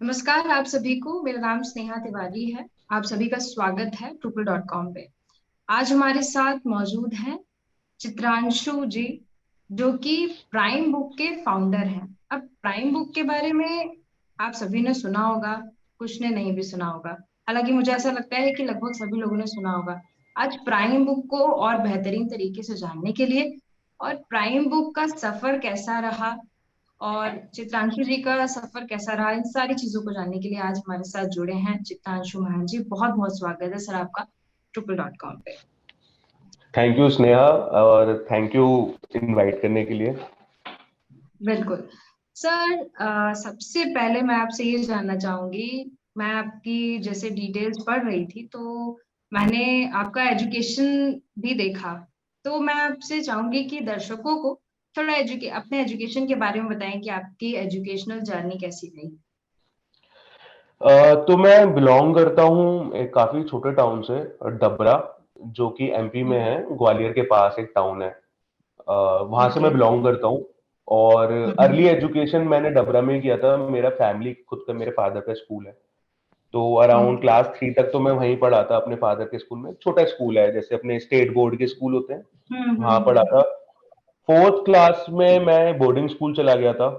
नमस्कार आप सभी को। मेरा नाम स्नेहा तिवारी है। आप सभी का स्वागत है ट्रूपल.com पे। आज हमारे साथ मौजूद हैं चित्रांशु जी, जो कि प्राइम बुक के फाउंडर हैं। अब प्राइम बुक के बारे में आप सभी ने सुना होगा, कुछ ने नहीं भी सुना होगा। हालांकि मुझे ऐसा लगता है कि लगभग सभी लोगों ने सुना होगा। आज प्राइम बुक को और बेहतरीन तरीके से जानने के लिए और प्राइम बुक का सफर कैसा रहा और चित्रांशु जी का सफर कैसा रहा, इन सारी चीजों को जानने के लिए आज हमारे साथ जुड़े हैं चित्रांशु महान जी। बहुत बहुत स्वागत है सर आपका ट्रूपल.com पे। थैंक यू स्नेहा, और थैंक यू इनवाइट करने के लिए। बिल्कुल सर। सबसे पहले मैं आपसे ये जानना चाहूंगी, मैं आपकी जैसे डिटेल्स पढ़ रही थी तो मैंने आपका एजुकेशन भी देखा। तो मैं आपसे चाहूंगी कि दर्शकों को थोड़ा अपने एजुकेशन के बारे में बताएं कि आपकी एजुकेशनल जर्नी कैसी रही। तो मैं बिलोंग करता हूँ एक काफी छोटे टाउन से, डबरा, जो कि एमपी में है। ग्वालियर के पास एक टाउन है, वहां से ओके। मैं बिलोंग करता हूँ। और अर्ली हम्म। एजुकेशन मैंने डबरा में ही किया था। मेरा फैमिली खुद का, मेरे फादर का स्कूल है, तो अराउंड ओके। क्लास 3 तक तो मैं वहीं पढ़ा था अपने फादर के स्कूल में। छोटा स्कूल है, जैसे अपने स्टेट बोर्ड के स्कूल होते हैं, वहां पढ़ा हम्म। था। फोर्थ क्लास में मैं बोर्डिंग स्कूल चला गया था।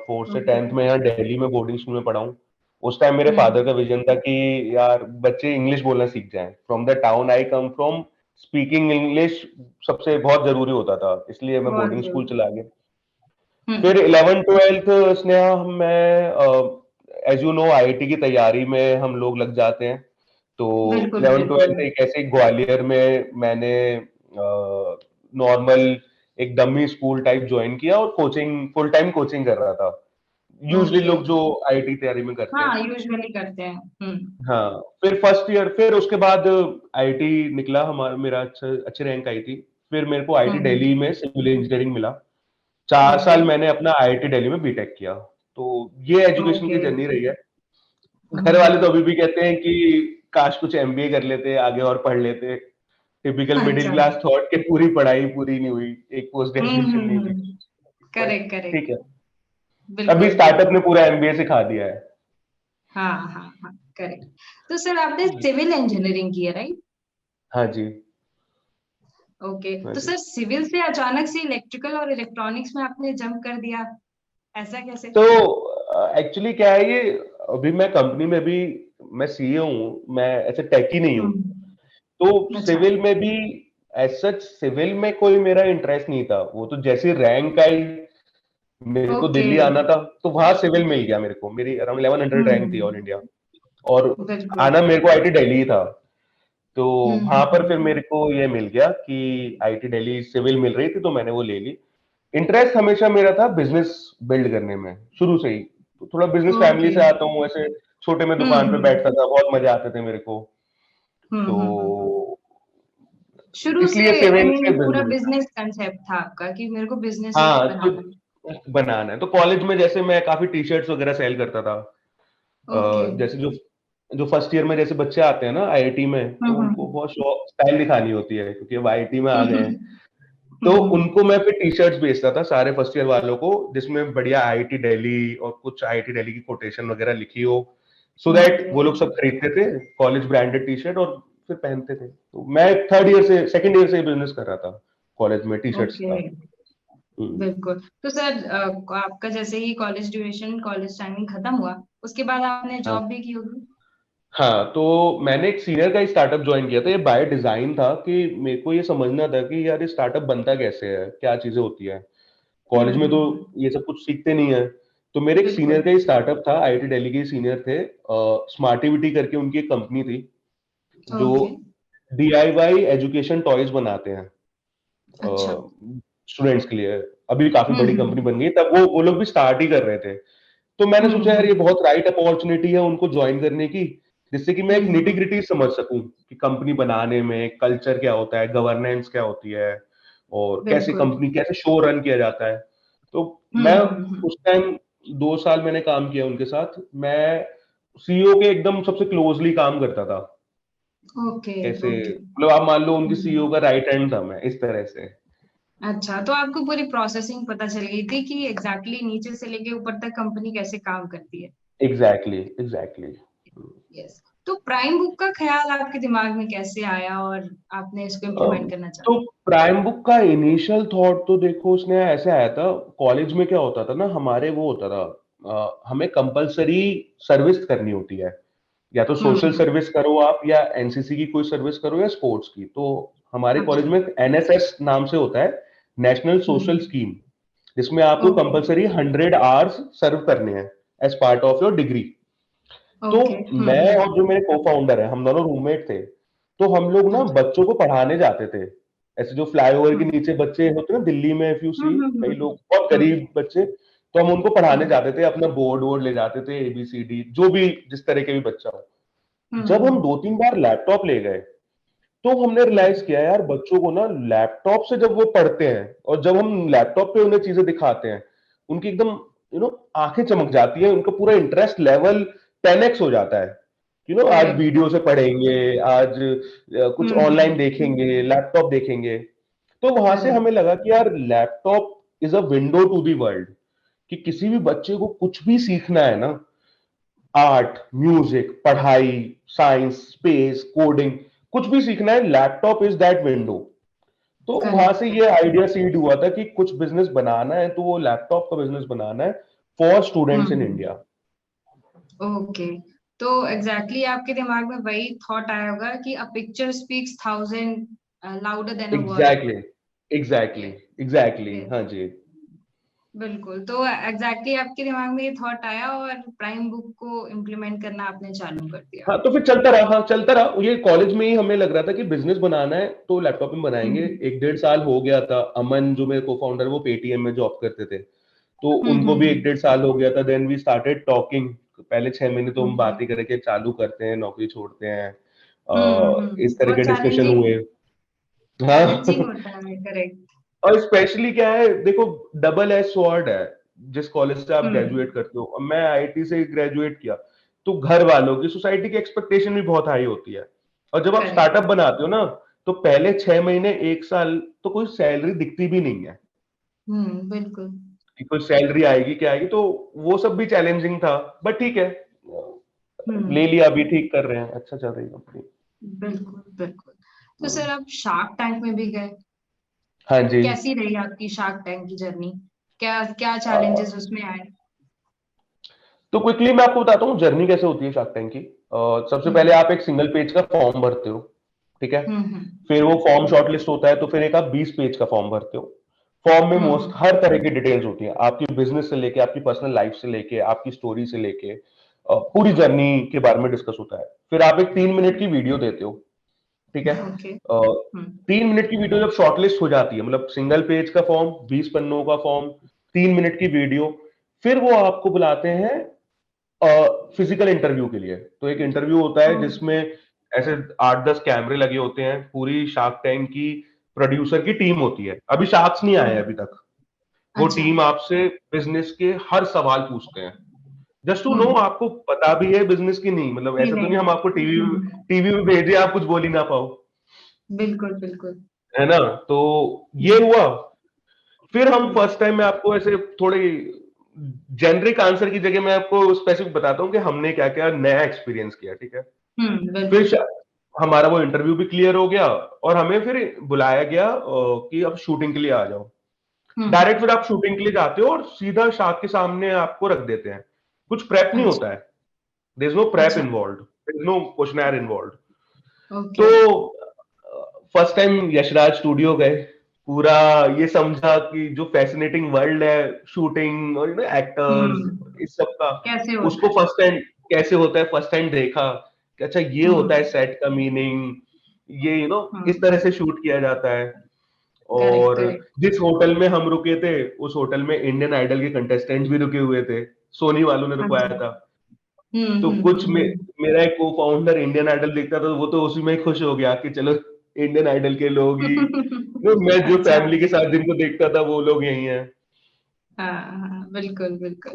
फोर्थ से ओके। 10th में यहाँ दिल्ली में बोर्डिंग स्कूल में पढ़ा हूँ। उस टाइम मेरे हम्म। फादर का विजन था कि यार बच्चे इंग्लिश बोलना सीख जाएं। From the town I come from, speaking English सबसे बहुत जरूरी होता था, इसलिए मैं बहुत बोर्डिंग स्कूल जरूरी। चला गया। फिर हम्म। 11 ट्वेल्थ स्नेहा, मैं एज यू नो आईआईटी की तैयारी में हम लोग लग जाते हैं। तो बिल्कुल 11 बिल्कुल। ट्वेल्थ एक ऐसे ग्वालियर में मैंने नॉर्मल एक डमी स्कूल टाइप ज्वाइन किया और कोचिंग, फुल टाइम कोचिंग कर रहा था। Usually okay. लोग जो आईआईटी तैयारी में करते हैं। हाँ यूजुअली करते हैं। हाँ, फिर फर्स्ट ईयर, फिर उसके बाद आईआईटी निकला हमारा, मेरा अच्छी रैंक आई थी। फिर मेरे को आईआईटी हम्म। दिल्ली में सिविल इंजीनियरिंग मिला। 4 साल ओके। मैंने अपना आईआईटी दिल्ली में बीटेक किया। तो ये एजुकेशन की ओके। जर्नी रही है। घर वाले तो हम्म। अभी भी कहते हैं कि काश कुछ एमबीए कर लेते, आगे और पढ़ लेते। टिपिकल मिडिल अच्छा। क्लास थॉट के पूरी पढ़ाई पूरी नहीं हुई, एक पोस्ट ग्रेजुएशन नहीं हुई। बट करेक्ट ठीक करेक्ट। है, अभी बिल्कुल स्टार्टअप बिल्कुल। ने पूरा एमबीए सिखा दिया है। हाँ हाँ हाँ करेक्ट। तो सर आपने सिविल इंजीनियरिंग की है राइट? हाँ जी। ओके। हाँ तो जी। सर सिविल से अचानक से इलेक्ट्रिकल और इलेक्ट्रॉनिक्स में आपने जंप कर दिया, ऐसा कैसे? तो एक्चुअली क्या है ये, अभी मैं कंपनी में भी, मैं सीए हूँ, मैं ऐसे टेक ही नहीं हूँ। तो अच्छा। सिविल में भी एज सच सिविल में कोई मेरा इंटरेस्ट नहीं था। वो तो जैसी रैंक आई, मेरे को ओके। दिल्ली आना था, तो वहां सिविल मिल गया मेरे को। मेरी अराउंड 1100 रैंक थी ऑल हम्म। इंडिया। और बिल्कुल। आना मेरे को आईटी दिल्ली ही था। तो वहां पर फिर हम्म। मेरे को ये मिल गया कि आईटी दिल्ली सिविल मिल रही थी, तो मैंने वो ले ली। इंटरेस्ट हमेशा मेरा था बिजनेस बिल्ड करने में, शुरू से ही। तो थोड़ा बिजनेस फैमिली ओके। से आता हूँ, ऐसे छोटे में दुकान पे हम्म। बैठता था, बहुत मजे आते थे मेरे को। हम्म। तो शुरू से इसलिए आई सिविल मीन से पूरा बिजनेस। बिजनेस कंसेप्ट था आपका कि मेरे को बिजनेस ही हाँ, तो बनाना है। बनाना है। तो कॉलेज में जैसे मैं काफी टी शर्ट्स वगैरह सेल करता था। ओके। जैसे जो जो फर्स्ट ईयर में जैसे बच्चे आते हैं ना आईआईटी में, तो उनको हम्म। बहुत शौक स्टाइल दिखानी होती है, क्योंकि अब आईआईटी में आ गए हैं। हम्म। तो उनको मैं फिर टी शर्ट्स बेचता था सारे फर्स्ट ईयर वालों को, जिसमें बढ़िया आईआईटी दिल्ली और कुछ आईआईटी दिल्ली की कोटेशन वगैरह लिखी हो, सो दैट ओके। वो लोग सब खरीदते थे कॉलेज ब्रांडेड टी शर्ट, और फिर पहनते थे। तो मैं थर्ड ईयर से, सेकंड ईयर से बिजनेस कर रहा था कॉलेज में टी शर्ट्स ओके। का। हम्म। बिल्कुल। तो सर आपका जैसे ही कॉलेज ड्यूरेशन, कॉलेज टाइमिंग खत्म हुआ, उसके बाद आपने हाँ। जॉब भी की होगी। हाँ, तो मैंने एक सीनियर का स्टार्टअप ज्वाइन किया था। ये बाय डिजाइन था कि मेरे को ये समझना था कि यार ये स्टार्टअप बनता कैसे है, क्या चीजें होती है। कॉलेज में तो हम्म। ये सब कुछ सीखते नहीं है। तो मेरे एक सीनियर बिल्कुल। का स्टार्टअप था, आईआईटी दिल्ली के सीनियर थे, स्मार्टिविटी करके उनकी एक कंपनी थी, जो ओके। डीआईवाई एजुकेशन टॉयज बनाते हैं अच्छा। स्टूडेंट्स के लिए। अभी काफी बड़ी कंपनी हम्म। बन गई, तब वो लोग भी स्टार्ट ही कर रहे थे। तो मैंने सोचा यार ये हम्म। बहुत राइट अपॉर्चुनिटी है उनको ज्वाइन करने की, जिससे कि मैं एक निटी हम्म। ग्रिटी समझ सकूं कि कंपनी बनाने में कल्चर क्या होता है, गवर्नेंस क्या होती है, और कैसे बिल्कुल। कंपनी, कैसे शो रन किया जाता है। तो मैं हम्म। उस टाइम 2 साल मैंने काम किया उनके साथ। मैं सीईओ के एकदम सबसे क्लोजली काम करता था। ओके। कैसे ओके। मतलब आप मान लो उनके सीईओ हम्म। का राइट हैंड था मैं, इस तरह से। अच्छा, तो आपको पूरी प्रोसेसिंग पता चल गई थी कि एग्जैक्टली नीचे से लेके ऊपर तक कंपनी कैसे काम करती है। Exactly exactly. यस। तो प्राइम बुक का ख्याल आपके दिमाग में कैसे आया और आपने इसको इम्प्लीमेंट करना चाहा? तो प्राइम बुक का इनिशियल थॉट तो देखो उसने ऐसे आया था, कॉलेज में क्या होता था ना, हमारे वो होता था, हमें कंपलसरी सर्विस करनी होती है, या तो सोशल हम्म। सर्विस करो आप, या एनसीसी की कोई सर्विस करो, या स्पोर्ट्स की। तो हमारे कॉलेज अच्छा। में एनएसएस नाम से होता है, नेशनल सोशल हम्म। स्कीम, जिसमें आपको ओके। कंपलसरी 100 आवर्स सर्व करने हैं as part of your degree. तो ओके। मैं और जो मेरे को फाउंडर है, हम दोनों रूममेट थे। तो हम लोग ना अच्छा। बच्चों को पढ़ाने जाते थे, ऐसे जो फ्लाईओवर के हम्म नीचे बच्चे होते हैं ना दिल्ली में, इफ यू सी, हम्म कई हम्म लोग बहुत हम्म गरीब बच्चे, तो हम उनको पढ़ाने हम्म जाते थे, अपना बोर्ड वोर्ड ले जाते थे, एबीसीडी जो भी जिस तरह के भी बच्चा हो। जब हम हम्म 2-3 बार लैपटॉप ले गए, तो हमने रियलाइज हम्म किया यार, बच्चों को ना लैपटॉप से जब वो पढ़ते हैं और जब हम लैपटॉप पे उन्हें चीजें दिखाते हैं, उनकी एकदम आंखें चमक जाती है, उनका पूरा इंटरेस्ट लेवल 10x हो जाता है। आज करेक्ट। वीडियो से पढ़ेंगे, आज कुछ ऑनलाइन हम्म। देखेंगे, लैपटॉप देखेंगे। तो वहां से करेक्ट। हमें लगा कि यार laptop is a window to the world, कि किसी भी बच्चे को कुछ भी सीखना है ना, आर्ट, म्यूजिक, पढ़ाई, साइंस, स्पेस, कोडिंग, कुछ भी सीखना है, लैपटॉप इज दैट विंडो। तो वहां से करेक्ट। ये आइडिया सीड हुआ था कि कुछ बिजनेस बनाना है, तो वो लैपटॉप का बिजनेस बनाना है for students in hmm. India. Okay. तो एग्जैक्टली आपके दिमाग में वही थॉट आया होगा कि a picture speaks thousand louder than a word. Exactly exactly yes. Exactly, yes. हाँ जी। बिल्कुल। तो एग्जैक्टली आपके दिमाग में ये थॉट आया और प्राइम बुक को इम्प्लीमेंट करना आपने चालू कर दिया। हाँ, तो फिर चलता रहा, हाँ चलता रहा। ये कॉलेज में ही हमें लग रहा था कि बिजनेस बनाना है तो लैपटॉप में बनाएंगे। हम्म 1-1.5 साल हो गया था। अमन जो मेरे को फाउंडर, वो पेटीएम में जॉब करते थे, तो उनको भी हम्म। 1-1.5 साल हो गया था। Then we started talking. पहले 6 महीने तो हम ओके। बात ही करके चालू करते हैं, नौकरी छोड़ते हैं, इस तरह बहुत के डिस्कशन चैलेंजिंग। हुए। चैलेंजिंग हाँ। होता है, करेक्ट। और स्पेशली क्या है, देखो, डबल एज स्वॉर्ड है। जिस कॉलेज से आप हम्म। ग्रेजुएट करते हो, अब मैं आईआईटी से ग्रेजुएट किया, तो घर वालों की, सोसाइटी की एक्सपेक्टेशन भी बहुत हाई होती है। और जब आप करेक्ट। स्टार्टअप बनाते हो ना, तो पहले 6 महीने 1 साल तो कोई सैलरी दिखती भी नहीं है, बिल्कुल। कि कोई सैलरी आएगी क्या आएगी। तो वो सब भी चैलेंजिंग था, बट ठीक है, ले हम्म। लिया, अभी ठीक कर रहे हैं, अच्छा चल रही है कंपनी। बिल्कुल बिल्कुल। तो सर आप शार्क टैंक में भी गए। हाँ जी। कैसी रही आपकी शार्क टैंक की जर्नी? क्या क्या चैलेंजेस उसमें आए? तो क्विकली मैं आपको बताता हूँ जर्नी कैसे होती है शार्क टैंक की। सबसे पहले हम्म आप एक सिंगल पेज का फॉर्म भरते हो, ठीक है। हम्म फिर वो फॉर्म शॉर्टलिस्ट होता है, तो फिर एक आप 20 पेज का फॉर्म भरते हो। फॉर्म में मोस्ट हम्म हर तरह की डिटेल्स होती हैं, आपकी बिजनेस से लेके, आपकी पर्सनल लाइफ से लेके, आपकी स्टोरी से लेके, पूरी जर्नी के बारे में डिस्कस होता है। फिर आप एक 3 मिनट की वीडियो देते हो, ठीक है। ओके। 3 मिनट की वीडियो जब शॉर्टलिस्ट हो जाती है, मतलब सिंगल पेज का फॉर्म, 20 पन्नों का फॉर्म, 3 मिनट की वीडियो, फिर वो आपको बुलाते हैं फिजिकल इंटरव्यू के लिए। तो एक इंटरव्यू होता है ओके। जिसमें ऐसे 8-10 कैमरे लगे होते हैं, पूरी शार्क टैंक की प्रोड्यूसर की टीम होती है। अभी शार्क्स नहीं आए हैं अभी तक। वो अच्छा। टीम आपसे बिजनेस के हर सवाल पूछते हैं, जस्ट टू नो हम्म। आपको पता भी है बिजनेस की, नहीं मतलब नहीं ऐसा तो नहीं नहीं। हम आपको टीवी टीवी में भेजे आप कुछ बोल ही ना पाओ, बिल्कुल बिल्कुल। है ना। तो ये हम्म हुआ। फिर हम हम्म फर्स्ट टाइम में आपको ऐसे थोड़े जेनरिक आंसर की जगह मैं आपको स्पेसिफिक बताता हूँ कि हमने क्या क्या नया एक्सपीरियंस किया, ठीक है। फिर बिल्कुल। हमारा वो इंटरव्यू भी क्लियर हो गया, और हमें फिर बुलाया गया कि अब शूटिंग के लिए आ जाओ। हम्म। डायरेक्ट फिर आप शूटिंग के लिए जाते हो और सीधा शार्क के सामने आपको रख देते हैं। कुछ प्रेप नहीं अच्छा। होता है, देयर इज नो प्रेप अच्छा। Involve, there is no questioner involve. Okay. तो फर्स्ट टाइम यशराज स्टूडियो गए, पूरा ये समझा कि जो फैसिनेटिंग वर्ल्ड है शूटिंग और एक्टर्स, हम्म। इस सब का, कैसे होता उसको है? फर्स्ट टाइम कैसे होता है, फर्स्ट टाइम देखा कि अच्छा ये होता है हम्म सेट का मीनिंग, ये इस हम्म। तरह से शूट किया जाता है। करेक्ट और करेक्ट। जिस होटल में हम रुके थे, उस होटल में इंडियन आइडल के कंटेस्टेंट भी रुके हुए थे, सोनी वालों ने रुकवाया अच्छा। था। तो कुछ मेरा एक को फाउंडर इंडियन आइडल देखता था, तो वो तो उसी में ही खुश हो गया कि चलो इंडियन आइडल के लोग ही, मैं जो अच्छा। फैमिली के साथ जिनको देखता था वो लोग यही हैं। हाँ हाँ बिल्कुल बिल्कुल।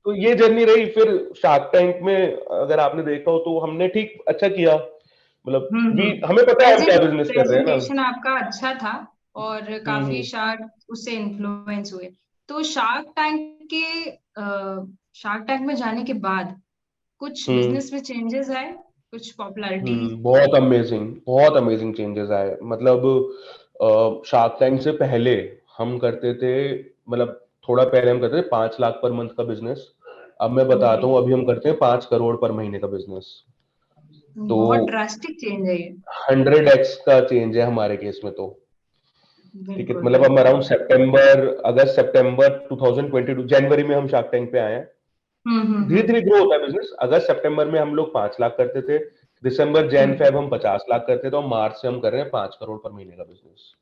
तो ये जर्नी रही। फिर शार्क टैंक में अगर आपने देखा हो, तो हमने ठीक अच्छा किया, मतलब हमें पता है हम क्या बिजनेस कर रहे हैं ना। प्रेजेंटेशन आपका अच्छा था और काफी हम्म। शार्क उससे इन्फ्लुएंस हुए। तो शार्क टैंक में जाने के बाद कुछ हम्म। बिजनेस में चेंजेस आए, कुछ पॉपुलैरिटी? बहुत अमेजिंग चेंजेस आए। मतलब शार्क टैंक से पहले हम करते थे, मतलब थोड़ा पहले हम करते थे 5 लाख पर मंथ का बिजनेस। अब मैं ओके। बताता हूँ, अभी हम करते हैं 5 करोड़ पर महीने का बिजनेस। तो बहुत ड्रास्टिक चेंज है ये। 100x का चेंज है हमारे केस में तो। ठीक है, बिल्कुल मतलब हम बिल्कुल। अराउंड सितंबर, अगस्त सितंबर 2022, जनवरी में हम शार्क टैंक पे आए हैं। धीरे धीरे हम्म। ग्रो होता है बिजनेस। अगस्त सितंबर में हम लोग 5 लाख करते थे, दिसंबर जैन हम्म फेब हम 50 लाख करते थे, और मार्च से हम कर रहे हैं 5 करोड़ पर महीने का बिजनेस।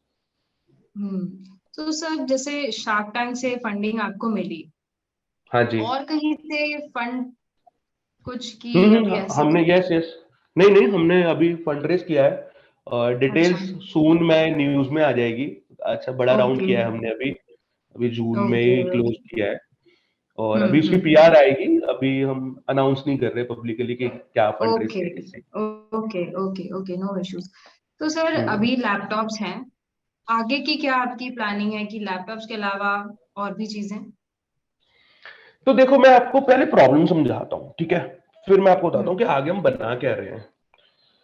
तो सर, जैसे शार्क टैंक से फंडिंग आपको मिली, हाँ जी। और कहीं से फंड कुछ की अभी ऐसी हमने, कुछ? यस यस, नहीं नहीं, हमने अभी फंड रेज किया है। अच्छा। डिटेल्स सून में न्यूज में आ जाएगी। अच्छा, बड़ा राउंड ओके किया है हमने अभी, अभी जून में ओके ही क्लोज ओके। किया है। और अभी उसकी पीआर आएगी, अभी हम अनाउंस नहीं कर रहे पब्लिकली कि क्या फंड रेज ओके किया किससे। Okay okay okay, no issues. तो सर, हम्म। अभी लैपटॉप्स हैं, आगे की क्या आपकी प्लानिंग है कि लैपटॉप्स के अलावा और भी चीजें? तो देखो, मैं आपको पहले प्रॉब्लम समझाता हूँ, ठीक है, फिर मैं आपको बताता हूँ कि हम्म आगे हम बना क्या रहे हैं।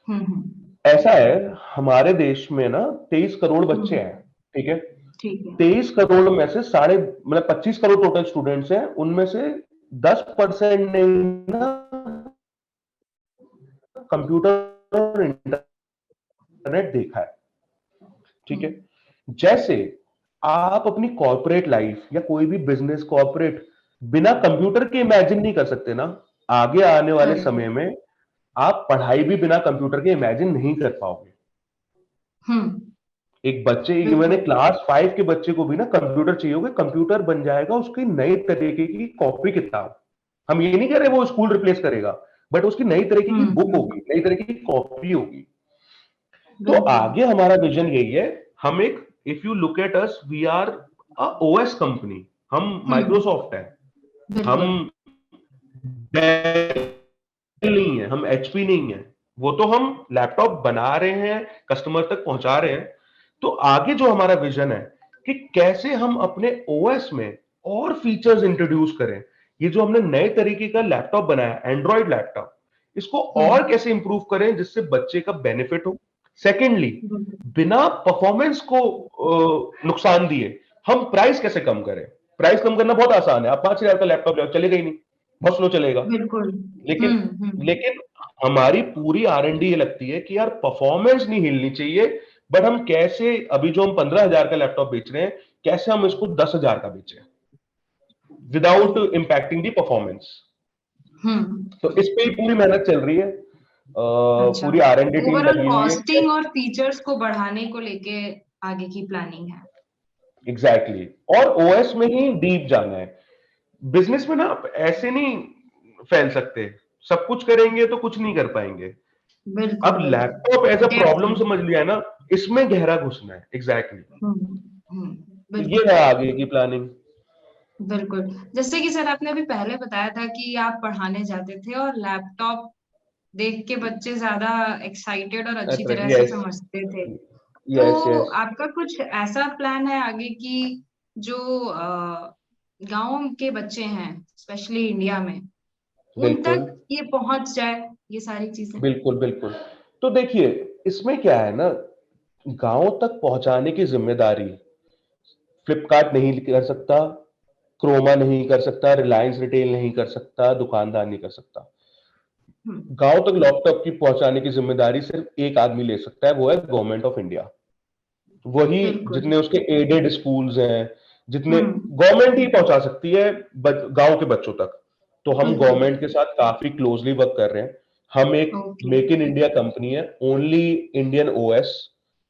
हम्म ऐसा है, हमारे देश में ना 23 करोड़ बच्चे हैं, हम्म, ठीक है। ठीक है। 23 करोड़ में से साढ़े, मतलब 25 करोड़ टोटल स्टूडेंट्स हैं, उनमें से 10% ने ना कंप्यूटर और इंटरनेट देखा है, ठीक है। हम्म जैसे आप अपनी कॉर्पोरेट लाइफ या कोई भी बिजनेस कॉर्पोरेट बिना कंप्यूटर के इमेजिन नहीं कर सकते ना, आगे आने वाले करेक्ट। समय में आप पढ़ाई भी बिना कंप्यूटर के इमेजिन नहीं कर पाओगे। हम्म। एक बच्चे, मैंने बिल्कुल। क्लास 5 के बच्चे को भी ना कंप्यूटर चाहिए होगा, कंप्यूटर बन जाएगा उसकी नई तरीके की कॉपी किताब। हम ये नहीं कह रहे वो स्कूल रिप्लेस करेगा, बट उसकी नई तरीके की बुक होगी, नई तरीके की कॉपी होगी। तो बिल्कुल आगे हमारा विजन यही है। हम एक, if you look at us, we are a OS company. हम माइक्रोसॉफ्ट है, हम बिल्कुल। डेल नहीं है, हम एचपी नहीं है। वो तो हम लैपटॉप बना रहे हैं, कस्टमर तक पहुंचा रहे हैं। तो आगे जो हमारा विजन है कि कैसे हम अपने ओएस में और फीचर्स इंट्रोड्यूस करें। ये जो हमने नए तरीके का लैपटॉप बनाया, एंड्रॉइड लैपटॉप, इसको और हम्म। कैसे इंप्रूव करें जिससे बच्चे का बेनिफिट हो। सेकेंडली, बिल्कुल बिना परफॉर्मेंस को नुकसान दिए हम प्राइस कैसे कम करें। प्राइस कम करना बहुत आसान है, आप 5 हजार का लैपटॉप ले चलेगा ही नहीं, बहुत स्लो चलेगा। बिल्कुल। लेकिन हम्म। लेकिन हमारी पूरी R&D ये लगती है कि यार परफॉर्मेंस नहीं हिलनी चाहिए, बट हम कैसे, अभी जो हम 15 हजार का लैपटॉप बेच रहे हैं, कैसे हम इसको 10 हजार का बेचें विदाउट करेक्ट। इम्पैक्टिंग दी परफॉर्मेंस। तो हम्म। इस पे ही पूरी मेहनत चल रही है। अच्छा। पूरी R&D टीम ओवरऑल लगी हुई है। कॉस्टिंग और फीचर्स को बढ़ाने को लेके आगे की प्लानिंग है? Exactly exactly. और ओएस में ही डीप जाना है। बिजनेस में ना आप ऐसे नहीं फैल सकते, सब कुछ करेंगे तो कुछ नहीं कर पाएंगे। बिल्कुल अब बिल्कुल। Laptop as a depth problem में। समझ लिया है ना, इसमें गहरा घुसना है। Exactly exactly. तो ये बिल्कुल है आगे की प्लानिंग। बिल्कुल। जैसे कि सर, आपने अभी पहले बताया था कि आप पढ़ाने जाते थे और लैपटॉप देख के बच्चे ज्यादा एक्साइटेड और अच्छी तरह से यस समझते थे। यस तो यस, आपका कुछ ऐसा प्लान है आगे की, जो गांव के बच्चे हैं, स्पेशली इंडिया में, उन बिल्कुल तक ये पहुंच जाए, ये सारी चीजें? बिल्कुल बिल्कुल। तो देखिए, इसमें क्या है ना, गांव तक पहुंचाने की जिम्मेदारी फ्लिपकार्ट नहीं कर सकता, क्रोमा नहीं कर सकता, रिलायंस रिटेल नहीं कर सकता, दुकानदार नहीं कर सकता। हम्म। गांव तक लैपटॉप की पहुंचाने की जिम्मेदारी सिर्फ एक आदमी ले सकता है, वो है गवर्नमेंट ऑफ इंडिया। वही, बिल्कुल। जितने उसके एडेड स्कूल्स हैं, जितने, हम्म। गवर्नमेंट ही पहुंचा सकती है गांव के बच्चों तक। तो हम बिल्कुल। गवर्नमेंट के साथ काफी क्लोजली वर्क कर रहे हैं। हम एक okay. Make in India company है, only Indian OS,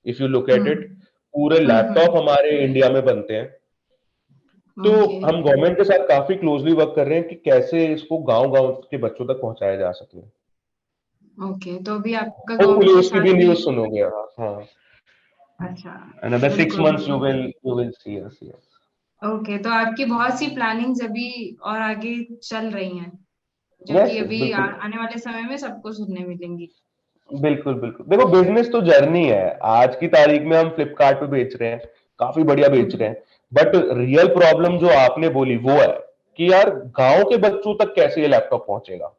if you look at it. Hmm पूरे लैपटॉप हमारे इंडिया में बनते हैं। तो ओके हम गवर्नमेंट के साथ काफी क्लोजली वर्क कर रहे हैं कि कैसे इसको गांव गांव के बच्चों तक पहुंचाया जा सके। ओके। तो अभी आपका होपफुली गवर्नमेंट के उसकी भी साथ भी? न्यूज सुनोगे आप। हाँ, अच्छा। another six बिल्कुल months you बिल्कुल। will see us, yes. Okay, तो आपकी बहुत सी प्लानिंग्स अभी और आगे चल रही हैं, जो यस कि यस, अभी बिल्कुल आने वाले समय में सबको सुनने मिलेंगी। बिल्कुल बिल्कुल। देखो, बिजनेस तो जर्नी है। आज की तारीख में हम फ्लिपकार्ट पे बेच रहे हैं, काफी बढ़िया बेच रहे हैं। बट रियल प्रॉब्लम जो आपने बोली वो है कि यार गांव के बच्चों तक कैसे ये लैपटॉप पहुंचेगा।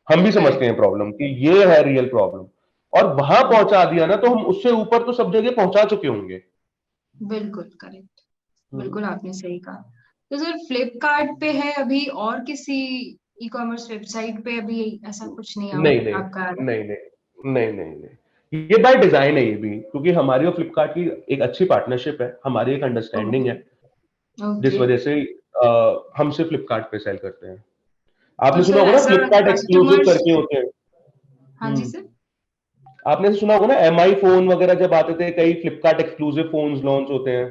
हम भी समझते हैं करेक्ट। प्रॉब्लम कि ये है रियल प्रॉब्लम, और वहां पहुंचा दिया ना तो हम उससे ऊपर तो सब जगह पहुंचा चुके होंगे। बिल्कुल करेक्ट। हम्म। बिल्कुल आपने सही कहा। तो सर फ्लिपकार्ट पे है अभी, और किसी ई कॉमर्स वेबसाइट पे अभी ऐसा कुछ नहीं नहीं नहीं आपका आ रहा? नहीं नहीं नहीं नहीं नहीं, ये बाय डिजाइन है ये भी, क्योंकि हमारी और फ्लिपकार्ट की एक अच्छी पार्टनरशिप है, हमारी एक अंडरस्टैंडिंग ओके। है, जिस ओके। वजह से हम सिर्फ फ्लिपकार्ट पे सेल करते हैं। तो आपने सुना सर होगा ना ऐसा फ्लिपकार्ट एक्सक्लूसिव कस्टमर्स। करके होते हैं। हाँ जी हम्म। सर। आपने तो सुना होगा ना एमआई फोन वगैरह जब आते थे, कई फ्लिपकार्ट एक्सक्लूसिव फोन्स लॉन्च होते हैं।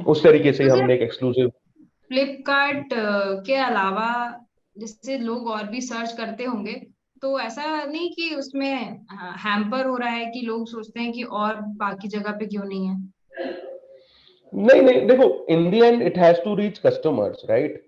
उस तरीके से ही तो सर हमने एक एक्सक्लूसिव। फ्लिपकार्ट के अलावा जिससे लोग और भी सर्च करते होंगे, तो ऐसा नहीं कि उसमें हैम्पर हो रहा है कि लोग सोचते हैं कि और बाकी जगह पे क्यों नहीं है? नहीं नहीं, देखो, in the end it has to reach customers, right.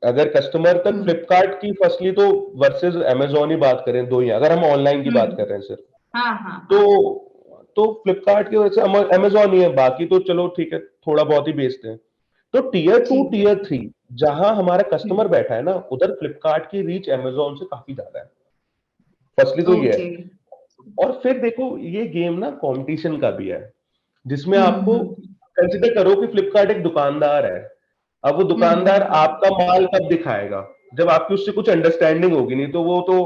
अगर कस्टमर तक हम्म। फ्लिपकार्ट की फर्स्टली तो वर्सेस अमेजोन ही बात करें, दो ही हैं। अगर हम ऑनलाइन की बात कर हम्म। रहे हैं सिर्फ, हाँ हाँ तो हाँ। फ्लिपकार्ट की वजह से अमेजोन ही है, बाकी तो चलो ठीक है, थोड़ा बहुत ही बेचते हैं। तो टीयर टू ठीक है। टीयर थ्री जहां हमारा कस्टमर हम्म। बैठा है ना, उधर फ्लिपकार्ट की रीच अमेजोन से काफी ज्यादा है। फर्स्टली तो ये ओके। है। और फिर देखो, ये गेम ना कंपटीशन का भी है, जिसमें आपको हम्म। कंसिडर करो कि फ्लिपकार्ट एक दुकानदार है। अब वो दुकानदार हम्म। आपका माल कब दिखाएगा? जब आपकी उससे कुछ अंडरस्टैंडिंग होगी, नहीं तो वो तो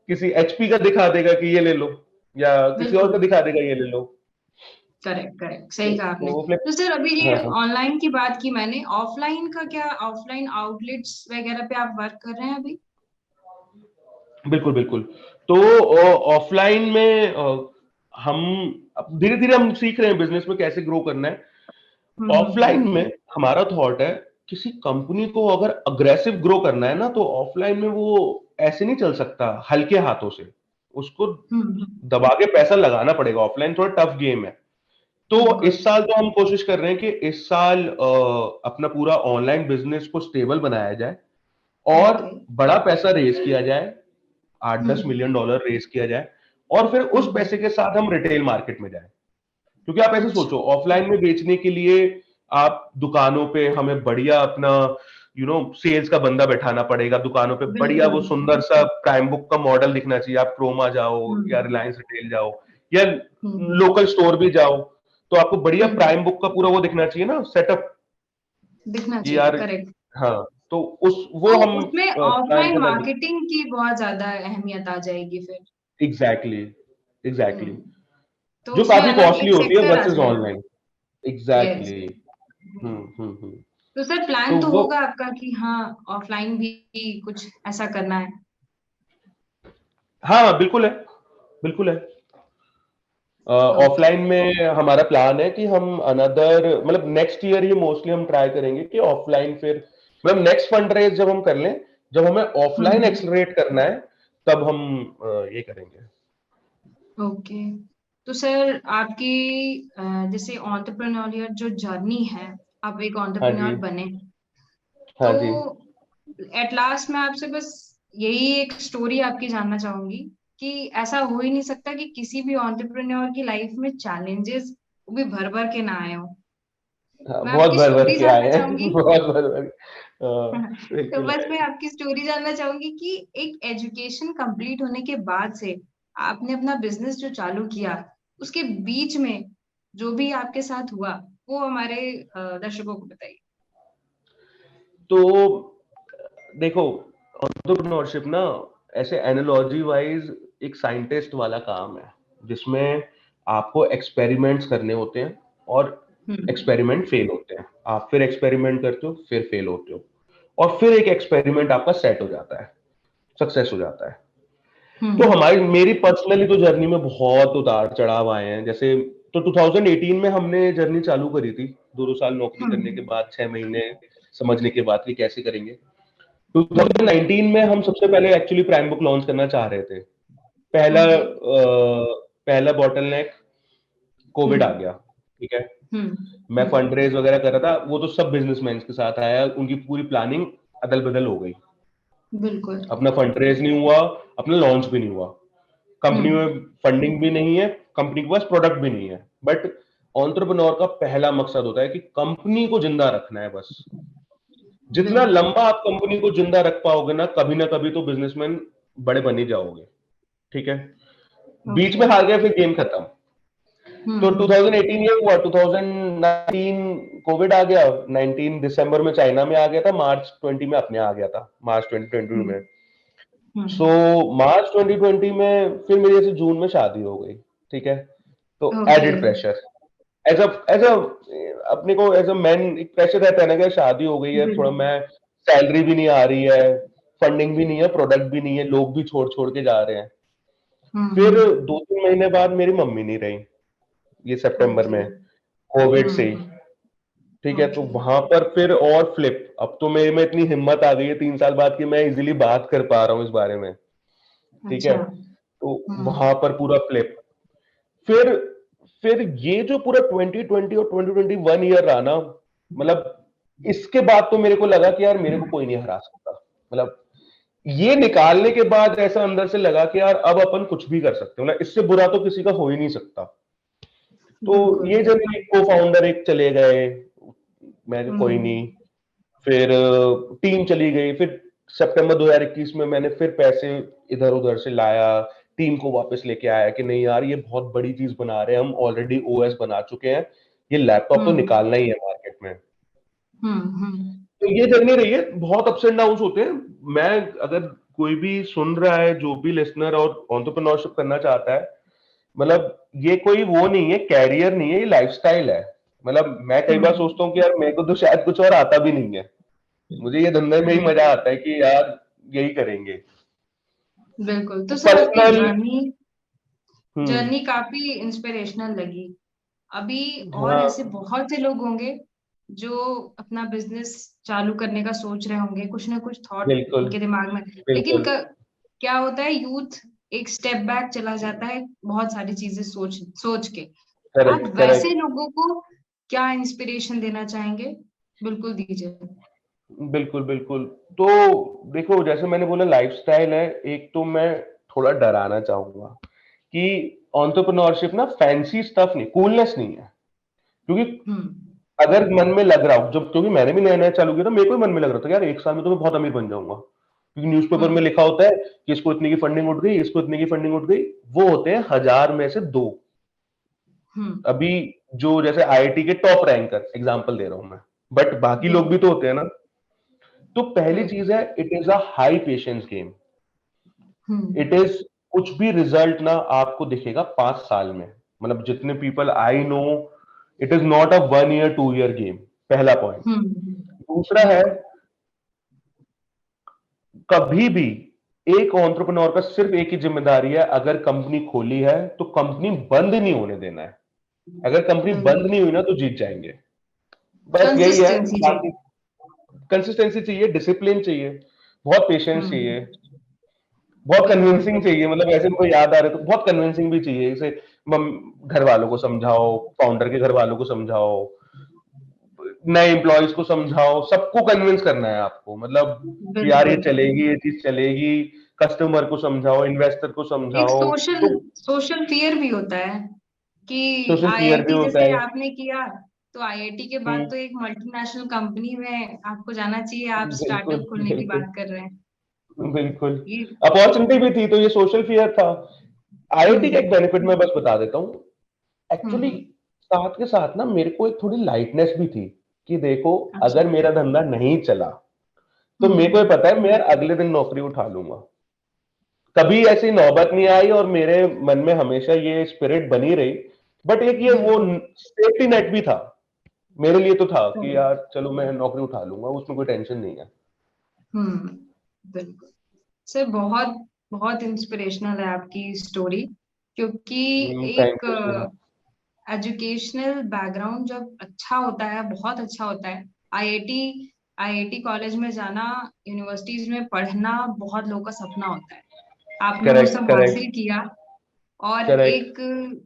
किसी एचपी का दिखा देगा कि ये ले लो, या किसी और का बिल्कुल। दिखा देगा ये ले लो। करेक्ट करेक्ट, सही कहा आपने। तो फ्लिप तो सर अभी ये हाँ हाँ, ऑनलाइन की बात की मैंने, ऑफलाइन का क्या? ऑफलाइन आउटलेट्स वगैरह पे आप वर्क कर रहे हैं अभी? बिल्कुल बिल्कुल। तो ऑफलाइन में हम धीरे धीरे हम सीख रहे हैं बिजनेस में कैसे ग्रो करना है। ऑफलाइन हम्म। में हमारा थॉट है, किसी कंपनी को अगर अग्रेसिव ग्रो करना है ना, तो ऑफलाइन में वो ऐसे नहीं चल सकता हल्के हाथों से, उसको हम्म। दबा के पैसा लगाना पड़ेगा। ऑफलाइन थोड़ा टफ गेम है। तो बिल्कुल। इस साल तो हम कोशिश कर रहे हैं कि इस साल अपना पूरा ऑनलाइन बिजनेस को स्टेबल बनाया जाए और ओके। बड़ा पैसा रेज किया जाए, 8-10 मिलियन डॉलर रेज किया जाए, और फिर उस हम्म। पैसे के साथ हम रिटेल मार्केट में जाए। क्योंकि आप ऐसे अच्छा। सोचो, ऑफलाइन में बेचने के लिए आप दुकानों पे हमें बढ़िया अपना सेल्स का बंदा बैठाना पड़ेगा, दुकानों पे बढ़िया बिल्कुल। वो सुंदर सा प्राइम बुक का मॉडल दिखना चाहिए। आप क्रोमा जाओ या हम्म। रिलायंस रिटेल जाओ या हम्म। लोकल स्टोर भी जाओ, तो आपको बढ़िया हम्म। प्राइम बुक का पूरा वो दिखना चाहिए ना, सेटअप। दिखना कि चाहिए, यार, करेक्ट। हाँ, तो उस वो तो हम उसमें प्लान ऑफलाइन करना। मार्केटिंग की बहुत ज्यादा अहमियत आ जाएगी फिर। एग्जैक्टली एग्जैक्टली, हम्म। तो जो उसमें काफी अलग कॉस्टली एक होती है सेक्टर आ वर्सेस जाएगा। ऑनलाइन। यस। एग्जैक्टली। हम्म। तो सर प्लान तो तो वो, होगा आपका कि हाँ ऑफलाइन भी कुछ ऐसा करना है? हाँ बिल्कुल है, बिल्कुल है। ओके। ऑफलाइन में हमारा प्लान है कि हम अनदर मतलब नेक्स्ट ईयर ही मोस्टली हम ट्राई करेंगे कि ऑफलाइन, फिर मतलब नेक्स्ट फंड रेज जब हम कर लें, जब हमें ऑफलाइन हम्म। एक्सलरेट करना है, तब हम ये करेंगे। ओके। तो सर आपकी जैसे एंटरप्रेन्योरियल जो जर्नी है, आप एक हाँ जी, एंटरप्रेन्योर बने, हाँ जी। तो एट लास्ट मैं आपसे बस यही एक स्टोरी आपकी जानना चाहूंगी कि ऐसा हो ही नहीं सकता कि किसी भी एंटरप्रेन्योर की लाइफ में चैलेंजेस वो भी भर भर के ना आए हो। हाँ, मैं बहुत आपकी भर भर स्टोरी के जानना आए हैं। चाहूंगी। बहुत भर भर तो बिल्कुल। बस मैं आपकी स्टोरी जानना चाहूंगी कि एक एजुकेशन कंप्लीट होने के बाद से आपने अपना बिजनेस जो चालू किया, उसके बीच में जो भी आपके साथ हुआ, वो हमारे दर्शकों को बताइए। तो देखो, एंटरप्रेन्योरशिप ना ऐसे एनालॉजी वाइज एक साइंटिस्ट वाला काम है, जिसमें आपको एक्सपेरिमेंट्स करने होते हैं, और हम्म। एक्सपेरिमेंट फेल होते हैं, आप फिर एक्सपेरिमेंट करते हो, फिर फेल होते हो, और फिर एक एक्सपेरिमेंट आपका सेट हो जाता है, सक्सेस हो जाता है। तो हम्म। हमारी मेरी पर्सनली तो जर्नी में बहुत उतार चढ़ाव आए हैं। जैसे तो 2018 में हमने जर्नी चालू करी थी, 2 साल नौकरी करने के हम्म। बाद, 6 महीने समझने के बाद कि कैसे करेंगे। हम्म। 2019 में हम सबसे पहले एक्चुअली प्राइम बुक लॉन्च करना चाह रहे थे। पहला ओके। पहला बॉटलनेक कोविड आ हम्म। गया, ठीक है। हम्म। मैं हम्म। फंड रेज वगैरह कर रहा था, वो तो सब बिजनेसमैन के साथ आया, उनकी पूरी प्लानिंग अदल बदल हो गई। बिल्कुल। अपना फंड रेज नहीं हुआ, अपना लॉन्च भी नहीं हुआ। कंपनी हम्म। में फंडिंग भी नहीं है, कंपनी के पास प्रोडक्ट भी नहीं है, बट एंटरप्रेन्योर का पहला मकसद होता है कि कंपनी को जिंदा रखना है बस। जितना बिल्कुल। लंबा आप कंपनी को जिंदा रख पाओगे ना कभी तो बिजनेसमैन बड़े बन ही जाओगे। ठीक है, बीच ओके। में हार गए फिर गेम खत्म। तो हम्म। 2018 ये हुआ, 2019 कोविड आ गया, 19 दिसंबर में चाइना में आ गया था, मार्च 20 में अपने आ गया था, मार्च 2020 हम्म। में। सो हम्म। मार्च 2020 में फिर मेरी ऐसे जून में शादी हो गई। ठीक है, तो okay. Added pressure, as a अपने को एज अ मैन एक प्रेशर रहता है ना कि शादी हो गई है, थोड़ा बिल्कुल। मैं सैलरी भी नहीं आ रही है, फंडिंग भी नहीं है, प्रोडक्ट भी नहीं है, लोग भी छोड़ छोड़ के जा रहे हैं। फिर हम्म। 2-3 महीने बाद मेरी मम्मी नहीं रही, ये सितंबर ओके। में, कोविड से ही। हम्म। ठीक है, तो ओके। वहां पर फिर और फ्लिप, अब तो मेरे में इतनी हिम्मत आ गई है 3 साल बाद कि मैं इजीली बात कर पा रहा हूँ इस बारे में। ठीक अच्छा। है, तो हम्म। वहां पर पूरा फ्लिप। फिर फिर ये जो पूरा 2020 और 2021 ईयर रहा ना, मतलब इसके बाद तो मेरे को लगा कि यार मेरे को कोई नहीं हरा सकता। मतलब ये निकालने के बाद ऐसा अंदर से लगा कि यार अब अपन कुछ भी कर सकते हो ना, इससे बुरा तो किसी का हो ही नहीं सकता। तो बिल्कुल। ये जब एक को फाउंडर एक चले गए, मैं कहा, कोई नहीं। हम्म। फिर टीम चली गई, फिर सितंबर 2021 में मैंने फिर पैसे इधर उधर से लाया, टीम को वापस लेके आया कि नहीं यार ये बहुत बड़ी चीज बना रहे हैं, हम ऑलरेडी ओएस बना चुके हैं, ये लैपटॉप तो हम्म। निकालना ही है मार्केट में। हम्म। तो ये जर्नी रही है, बहुत अप्स एंड डाउन्स होते हैं। मैं, अगर कोई भी सुन रहा है, जो भी लिसनर और एंटरप्रेन्योरशिप करना चाहता है, मतलब ये कोई वो नहीं है, कैरियर नहीं है, ये लाइफस्टाइल है। मतलब मैं कई बार हम्म। सोचता हूँ कि यार मेरे को तो शायद कुछ और आता भी नहीं है, मुझे ये धंधे में ही मजा बिल्कुल। आता है कि यार यही करेंगे। बिल्कुल, तो सर आपकी पर्सनल। जर्नी हम्म। जर्नी काफी इंस्पिरेशनल लगी। अभी और हाँ, ऐसे बहुत से लोग होंगे जो अपना बिजनेस चालू करने का सोच रहे होंगे, कुछ ना कुछ थॉट बिल्कुल उनके दिमाग में। लेकिन बिल्कुल। क्या होता है, यूथ एक स्टेप बैक चला जाता है बहुत सारी चीजें सोच सोच के। आप करेक्ट वैसे करेक्ट। लोगों को क्या इंस्पिरेशन देना चाहेंगे? बिल्कुल दीजिए। बिल्कुल बिल्कुल। तो देखो, जैसे मैंने बोला लाइफस्टाइल है, एक तो मैं थोड़ा डराना चाहूंगा कि एंटरप्रेन्योरशिप ना फैंसी स्टफ नहीं, कूलनेस नहीं है। क्योंकि हम्म। अगर मन में लग रहा हो, जब क्योंकि मैंने भी नया नया चालू किया था, मेरे को भी मन में लग रहा था यार 1 साल में तो मैं बहुत अमीर बन जाऊंगा, क्योंकि न्यूज़पेपर में हम्म। लिखा होता है कि इसको इतनी की फंडिंग उठ गई, इसको इतनी की फंडिंग उठ गई। वो होते हैं 1000 में से 2। हम्म। अभी जो जैसे आईआईटी के टॉप रैंकर एग्जांपल दे रहा हूं मैं, बट बाकी लोग भी बिल्कुल। तो होते हैं ना। तो पहली करेक्ट। चीज है, it is a high patience game. Hmm. It is, कुछ भी रिजल्ट ना आपको दिखेगा 5 साल में। मतलब जितने people I know, it is not a 1 year 2 year game, पहला पॉइंट। दूसरा है, बिल्कुल। कभी भी एक एंटरप्रेन्योर का सिर्फ एक ही जिम्मेदारी है, अगर कंपनी खोली है तो कंपनी बंद नहीं होने देना है। अगर कंपनी बंद नहीं हुई ना तो जीत जाएंगे। बस यही है। कंसिस्टेंसी बाकी चाहिए। कंसिस्टेंसी चाहिए, डिसिप्लिन चाहिए, बहुत पेशेंस चाहिए, हम्म। बहुत बिल्कुल। कन्विंसिंग चाहिए। मतलब ऐसे कोई याद आ रहा है तो बहुत कन्विंसिंग भी चाहिए, जैसे घर वालों को समझाओ, फाउंडर के घर वालों को समझाओ, नए एम्प्लॉयज को समझाओ, सबको कन्विंस करना है आपको। मतलब कि यार ये बिल्कुल। चलेगी, ये चीज चलेगी। कस्टमर को समझाओ, इन्वेस्टर को एक समझाओ। सोशल तो सोशल फियर भी होता है कि सोशल फियर भी आईआईटी होता जैसे है। आपने किया, तो आईआईटी के बाद हम्म, तो एक मल्टीनेशनल कंपनी में आपको जाना चाहिए, आप बिल्कुल स्टार्टअप खोलने की बिल्कुल बात कर रहे हैं। बिल्कुल। ये। अपॉर्चुनिटी भी थी, तो ये सोशल फियर था। आईआईटी का हम्म। एक बेनिफिट मैं बस बता देता हूँ। एक्चुअली हम्म। साथ के साथ ना मेरे को एक थोड़ी लाइटनेस भी थी कि देखो, अच्छा। अगर मेरा धंधा नहीं चला तो मेरे को ये हम्म। पता है मैं अगले दिन नौकरी उठा लूंगा। कभी ऐसी नौबत नहीं आई और मेरे मन में हमेशा ये स्पिरिट बनी रही। बट एक ये वो बिल्कुल। सेफ्टी नेट भी था मेरे लिए, तो था कि करेक्ट। यार चलो मैं नौकरी उठा लूंगा, उसमें कोई टेंशन नहीं है। हम्म। बिल्कुल। सर बहुत बहुत इंस्पिरेशनल है आपकी स्टोरी, क्योंकि थैंक एक you so much. Educational background जब अच्छा होता है, बहुत अच्छा होता है। आईआईटी आईआईटी कॉलेज में जाना, यूनिवर्सिटीज में पढ़ना बहुत लोगों का सपना होता है। आपने वो करेक्ट सब करेक्ट हासिल किया। और करेक्ट। एक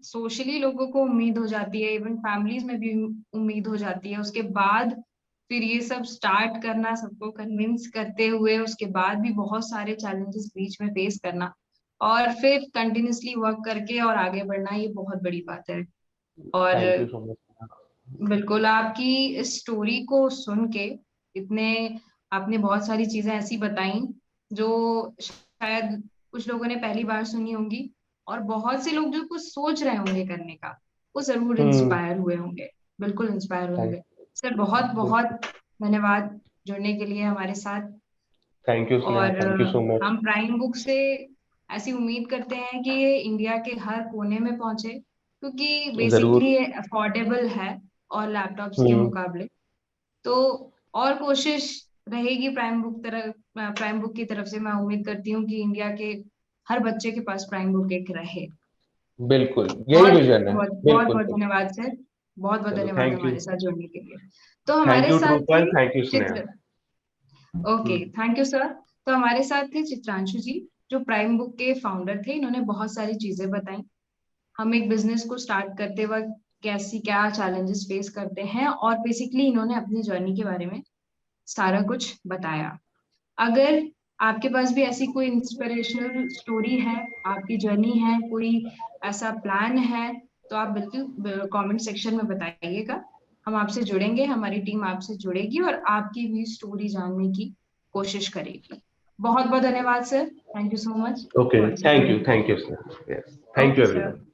सोशली लोगों को उम्मीद हो जाती है, इवन फैमिलीज में भी उम्मीद हो जाती है, उसके बाद फिर ये सब स्टार्ट करना, सबको कन्विंस करते हुए, उसके बाद भी बहुत सारे चैलेंजेस बीच में फेस करना, और फिर कंटिन्यूसली वर्क करके और आगे बढ़ना, ये बहुत बड़ी बात है। और थैंक यू सो मच। बिल्कुल, आपकी इस स्टोरी को सुन के इतने आपने बहुत सारी चीजें ऐसी बताई जो शायद कुछ लोगों ने पहली बार सुनी होंगी, और बहुत से लोग जो कुछ सोच रहे होंगे करने का, वो जरूर हम्म। इंस्पायर हुए होंगे। बिल्कुल इंस्पायर हुए थैंक होंगे। सर बहुत बिल्कुल। बहुत धन्यवाद जुड़ने के लिए हमारे साथ। थैंक यू स्नेहा, और थैंक यू सो मच। हम प्राइम बुक से ऐसी उम्मीद करते हैं कि ये इंडिया के हर कोने में पहुंचे, क्योंकि जरूर। बेसिकली अफोर्डेबल है और लैपटॉप्स के हम्म। मुकाबले। तो और कोशिश रहेगी प्राइम बुक की तरफ से। मैं उम्मीद करती हूँ कि इंडिया के हर बच्चे के पास प्राइम बुक एक रहे। बिल्कुल, यही बहुत विजन है। बहुत बहुत बिल्कुल बहुत बिल्कुल। धन्यवाद सर। बहुत बहुत चलो, धन्यवाद थैंक यू। हमारे साथ जुड़ने के लिए। तो थैंक हमारे यू साथ थे ट्रूपल, थैंक यू स्नेहा। चित्र। Okay, hmm. Thank you sir. तो हमारे साथ थे चित्रांशु जी, जो प्राइम बुक के फाउंडर थे। इन्होंने बहुत सारी चीजें बताई, हम एक बिजनेस को स्टार्ट करते वक्त कैसी क्या चैलेंजेस फेस करते हैं, और बेसिकली इन्होंने अपनी जर्नी के बारे में सारा कुछ बताया। अगर आपके पास भी ऐसी कोई इंस्पिरेशनल स्टोरी है, आपकी जर्नी है, कोई ऐसा प्लान है, तो आप बिल्कुल कमेंट सेक्शन में बताइएगा। हम आपसे जुड़ेंगे, हमारी टीम आपसे जुड़ेगी और आपकी भी स्टोरी जानने की कोशिश करेगी। बहुत बहुत धन्यवाद sir, thank you so much okay, हमारे साथ जुड़ने के लिए। Thank you Sneha, yes, thank okay you sir. Everyone.